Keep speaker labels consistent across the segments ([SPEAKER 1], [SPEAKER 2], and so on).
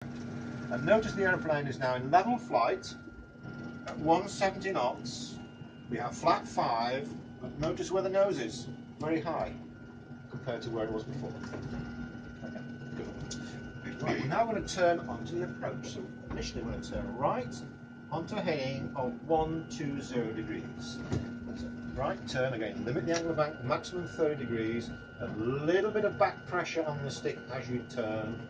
[SPEAKER 1] And notice the aeroplane is now in level flight at 170 knots. We have flat 5, but notice where the nose is, very high compared to where it was before. Okay, good. Right, we're now going to turn onto the approach. So initially we're going to turn right onto a heading of 120 degrees. So right turn again, limit the angle of bank, maximum 30 degrees, a little bit of back pressure on the stick as you turn.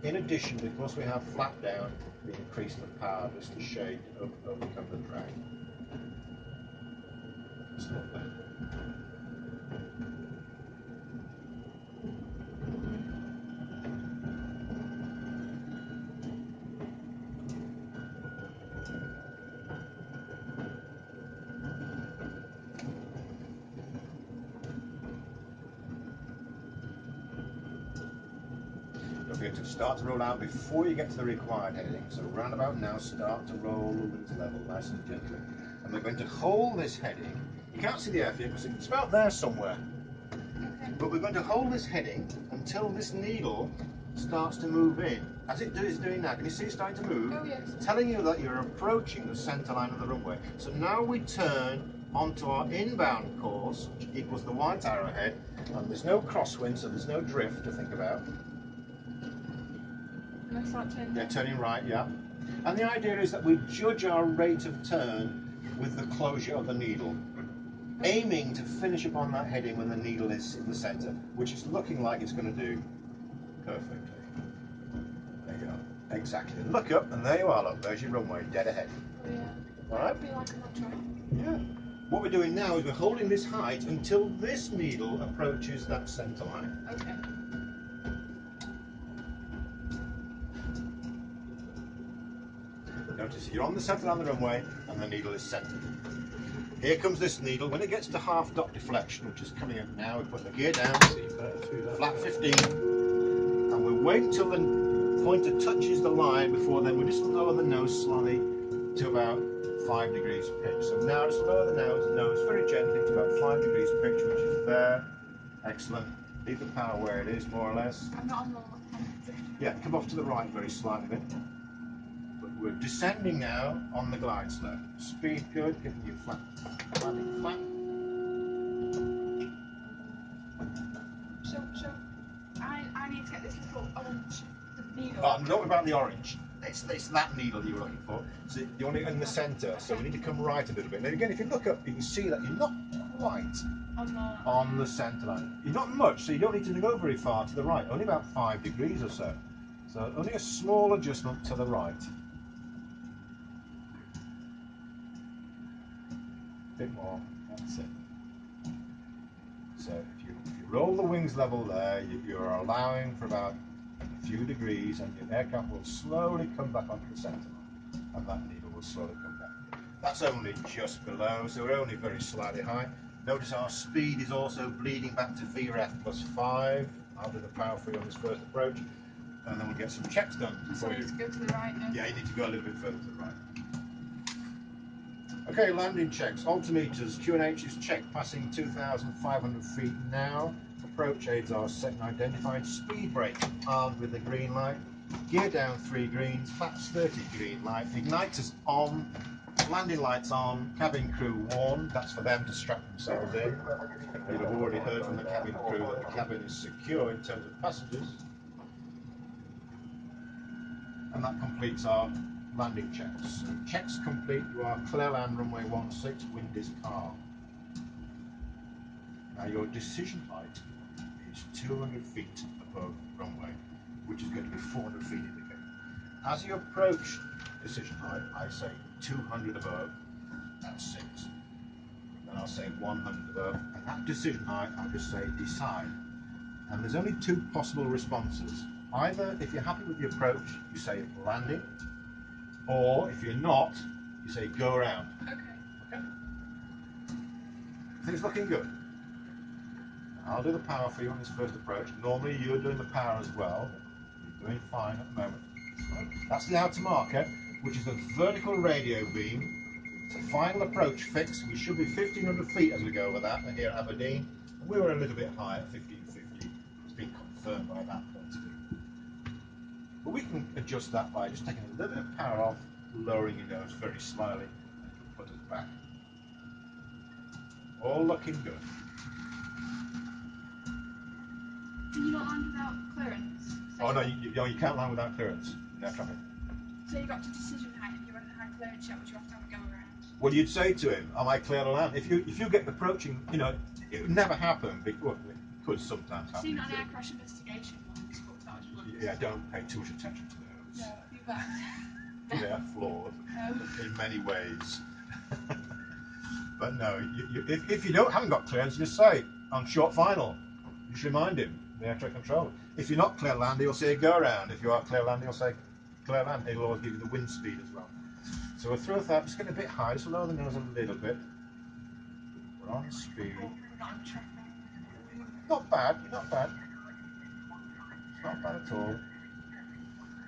[SPEAKER 1] In addition, because we have flat down, we increase the power just to shade overcome the drag. Stop there. Don't forget to start to roll out before you get to the required heading. So roundabout now, start to roll the wings level nice and gently. And we're going to hold this heading. You can't see the airfield because it's about there somewhere. But we're going to hold this heading until this needle starts to move in. As it is doing now, can you see it starting to move?
[SPEAKER 2] Oh, yes.
[SPEAKER 1] Telling you that you're approaching the centre line of the runway. So now we turn onto our inbound course, which equals the white arrowhead, and there's no crosswind, so there's no drift to think about.
[SPEAKER 2] And I start turning?
[SPEAKER 1] Yeah, turning right, yeah. And the idea is that we judge our rate of turn with the closure of the needle, aiming to finish upon that heading when the needle is in the centre, which is looking like it's going to do perfectly. There you go. Exactly. Look up, and there you are. Look, there's your runway, dead ahead.
[SPEAKER 2] Oh, yeah.
[SPEAKER 1] All right?
[SPEAKER 2] I feel like I'm on track.
[SPEAKER 1] Yeah. What we're doing now is we're holding this height until this needle approaches that centre line.
[SPEAKER 2] Okay.
[SPEAKER 1] Notice you're on the centre line of the runway, and the needle is centred. Here comes this needle. When it gets to half dot deflection, which is coming up now, we put the gear down, flat 15, and we wait until the pointer touches the line before then we just lower the nose slightly to about 5 degrees pitch. So now just lower the nose very gently to about 5 degrees pitch, which is there. Excellent. Leave the power where it is, more or less.
[SPEAKER 2] I'm not on the
[SPEAKER 1] Yeah, come off to the right very slightly bit. But we're descending now on the glide slope. Speed good, giving you flat. Landing flat.
[SPEAKER 2] So I need to get this little orange needle.
[SPEAKER 1] Oh, don't worry about the orange. It's that needle you were looking for. So you want it in the centre, so we need to come right a little bit. Now again, if you look up, you can see that you're not quite on the centre line. You're not much, so you don't need to go very far to the right, only about 5 degrees or so. So only a small adjustment to the right. A bit more, that's it. So if you roll the wings level there, you're allowing for about a few degrees, and your aircraft will slowly come back onto the centre line, and that needle will slowly come back. That's only just below, so we're only very slightly high. Notice our speed is also bleeding back to VREF plus 5. I'll do the power for you on this first approach, and then we'll get some checks done.
[SPEAKER 2] So I need to go to the right now?
[SPEAKER 1] Yeah, you need to go a little bit further to the right. Okay, landing checks. Altimeters, QNH is checked, passing 2,500 feet now. Approach aids are set and identified. Speed brake armed with the green light. Gear down 3 greens. Flaps 30 green light. Igniters on. Landing lights on. Cabin crew warned. That's for them to strap themselves in. You'll have already heard from the cabin crew that the cabin is secure in terms of passengers. And that completes our landing checks. Checks complete. You are clear land runway 16. Wind is calm. Now your decision height is 200 feet above runway, which is going to be 400 feet indicated. As you approach decision height, I say 200 above, that's 6. Then I'll say 100 above, and at decision height, I'll just say decide. And there's only 2 possible responses. Either, if you're happy with the approach, you say landing, or if you're not, you say go around. Okay? Things looking good. I'll do the power for you on this first approach. Normally you're doing the power as well. You're doing fine at the moment. That's the outer marker, which is a vertical radio beam. It's a final approach fix. We should be 1,500 feet as we go over that here at Aberdeen. We were a little bit high at 1,550. It's been confirmed by that point of view. But we can adjust that by just taking a little bit of power off, lowering your nose very slightly, and it'll put us back. All looking good.
[SPEAKER 2] Can you not land without clearance?
[SPEAKER 1] Oh no, you can't land without clearance in air traffic.
[SPEAKER 2] So you got to decision height and you're on the high clearance yet, would you have to have a go around?
[SPEAKER 1] Well, you'd say to him, "Am I clear to land?" If you get approaching, you know, it would never happen. Well, it could sometimes happen.
[SPEAKER 2] Seen that on air crash investigation once, but that was once.
[SPEAKER 1] Yeah, don't pay too much attention to those.
[SPEAKER 2] No, you bet.
[SPEAKER 1] They're flawed in many ways. But no, if you haven't got clearance, just say on short final. You should remind him, the air traffic controller. If you're not clear land, he'll say go around. If you are clear land, he'll say clear land. He'll always give you the wind speed as well. So we're through with that. Just getting a bit high, just lower the nose a little bit. We're on speed. Not bad, not bad. It's not bad at all.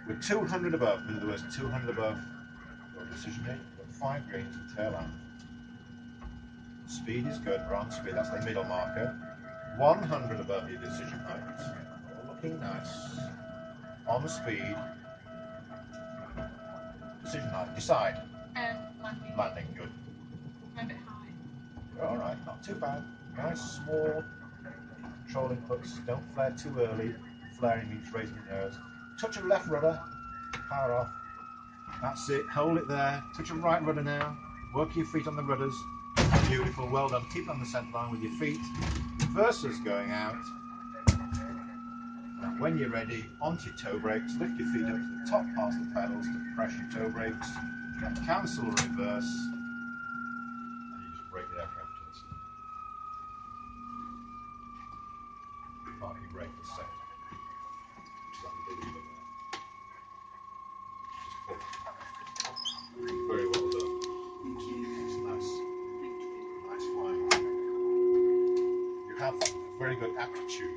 [SPEAKER 1] We're 200 above, in other words, 200 above your decision height. We've got 5 greens and clear land. Speed is good, we're on speed, that's the middle marker. 100 above your decision height. All looking nice. On speed. Decision height, decide.
[SPEAKER 2] Landing.
[SPEAKER 1] Landing, good.
[SPEAKER 2] A bit high.
[SPEAKER 1] You're alright, not too bad. Nice, small control inputs. Don't flare too early. Flaring means raising your nose. Touch of left rudder, power off. That's it, hold it there. Touch of right rudder now. Work your feet on the rudders. Beautiful, well done. Keep it on the centre line with your feet. Reversers going out. And when you're ready, onto your toe brakes, lift your feet up to the top parts of the pedals to press your toe brakes. Cancel or reverse. And you just brake the aircraft to the side. Parking brake is set. Which is on the lever there. Just pull. Very well done.
[SPEAKER 2] Thank you.
[SPEAKER 1] It's nice.
[SPEAKER 2] Thank you.
[SPEAKER 1] Nice flying. You have a very good aptitude